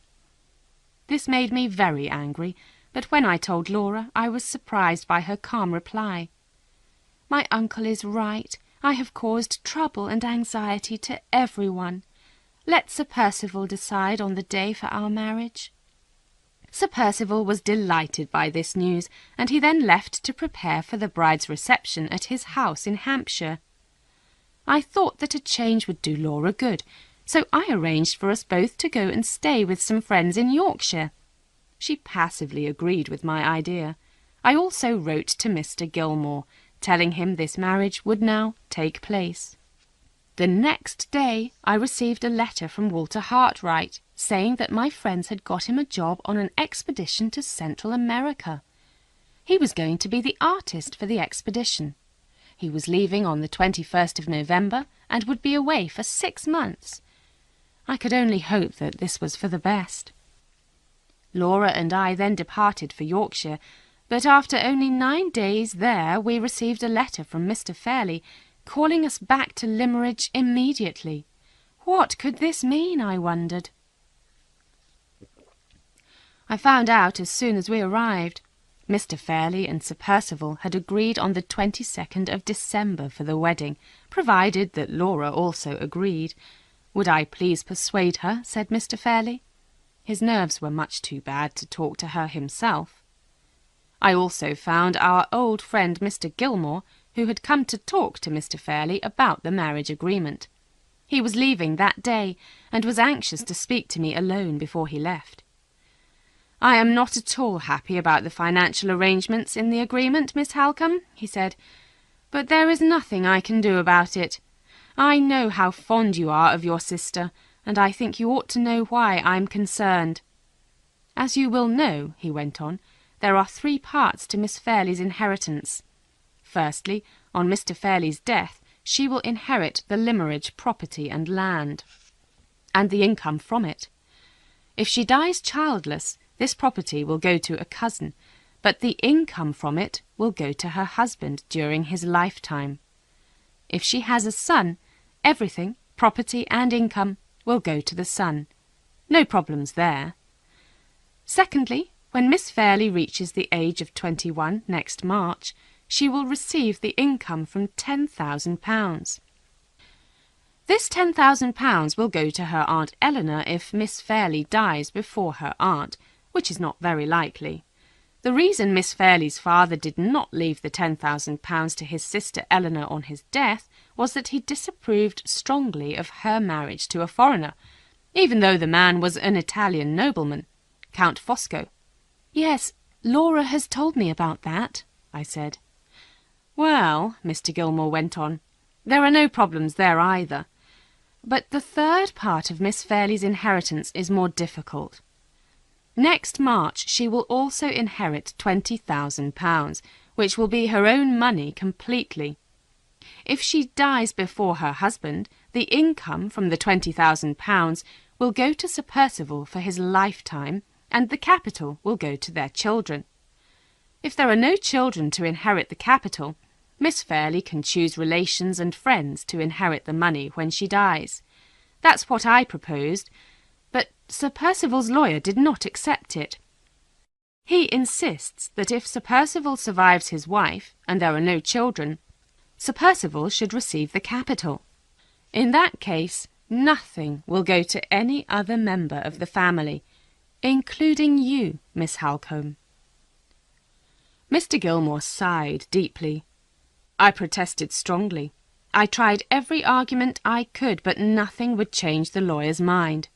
Speaker 2: This made me very angry, but when I told Laura, I was surprised by her calm reply. "My uncle is right. I have caused trouble and anxiety to everyone. Let Sir Percival decide on the day for our marriage." Sir Percival was delighted by this news, and he then left to prepare for the bride's reception at his house in Hampshire. I thought that a change would do Laura good, so I arranged for us both to go and stay with some friends in Yorkshire. She passively agreed with my idea. I also wrote to Mr. Gilmore, telling him this marriage would now take place. The next day I received a letter from Walter Hartwright, saying that my friends had got him a job on an expedition to Central America. He was going to be the artist for the expedition. He was leaving on the 21st of November and would be away for 6 months. I could only hope that this was for the best. Laura and I then departed for Yorkshire, but after only 9 days there we received a letter from Mr. Fairley, calling us back to Limmeridge immediately. What could this mean, I wondered. I found out as soon as we arrived. Mr. Fairley and Sir Percival had agreed on the 22nd of December for the wedding, provided that Laura also agreed. Would I please persuade her, said Mr. Fairley. His nerves were much too bad to talk to her himself. I also found our old friend Mr. Gilmore, who had come to talk to Mr. Fairley about the marriage agreement. He was leaving that day, and was anxious to speak to me alone before he left. "I am not at all happy about the financial arrangements in the agreement, Miss Halcombe," he said, "but there is nothing I can do about it. I know how fond you are of your sister, and I think you ought to know why I am concerned. As you will know," he went on, "there are 3 parts to Miss Fairley's inheritance. Firstly, on Mr. Fairley's death, she will inherit the Limmeridge property and land, and the income from it. If she dies childless, this property will go to a cousin, but the income from it will go to her husband during his lifetime. If she has a son, everything, property and income, will go to the son. No problems there. Secondly, when Miss Fairley reaches the age of 21 next March, she will receive the income from £10,000. This £10,000 will go to her Aunt Eleanor if Miss Fairley dies before her aunt, which is not very likely. The reason Miss Fairley's father did not leave the £10,000 to his sister Eleanor on his death was that he disapproved strongly of her marriage to a foreigner, even though the man was an Italian nobleman, Count Fosco. "Yes, Laura has told me about that," I said. "Well," Mr. Gilmore went on, "there are no problems there either. But the 3rd part of Miss Fairley's inheritance is more difficult. Next March she will also inherit £20,000, which will be her own money completely. If she dies before her husband, the income from the £20,000 will go to Sir Percival for his lifetime, and the capital will go to their children. If there are no children to inherit the capital, Miss Fairley can choose relations and friends to inherit the money when she dies. That's what I proposed, but Sir Percival's lawyer did not accept it. He insists that if Sir Percival survives his wife, and there are no children, Sir Percival should receive the capital. In that case, nothing will go to any other member of the family, including you, Miss Halcombe." Mr. Gilmore sighed deeply. I protested strongly. I tried every argument I could, but nothing would change the lawyer's mind.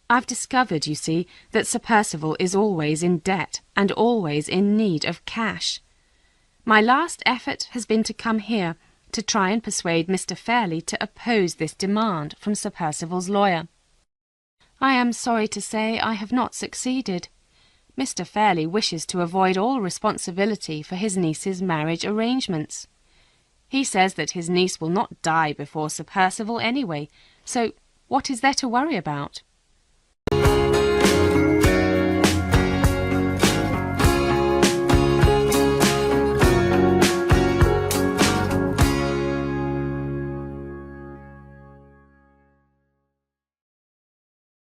Speaker 2: I've discovered, you see, that Sir Percival is always in debt and always in need of cash. My last effort has been to come here to try and persuade Mr. Fairley to oppose this demand from Sir Percival's lawyer. I am sorry to say I have not succeeded. Mr. Fairley wishes to avoid all responsibility for his niece's marriage arrangements. He says that his niece will not die before Sir Percival anyway, so what is there to worry about?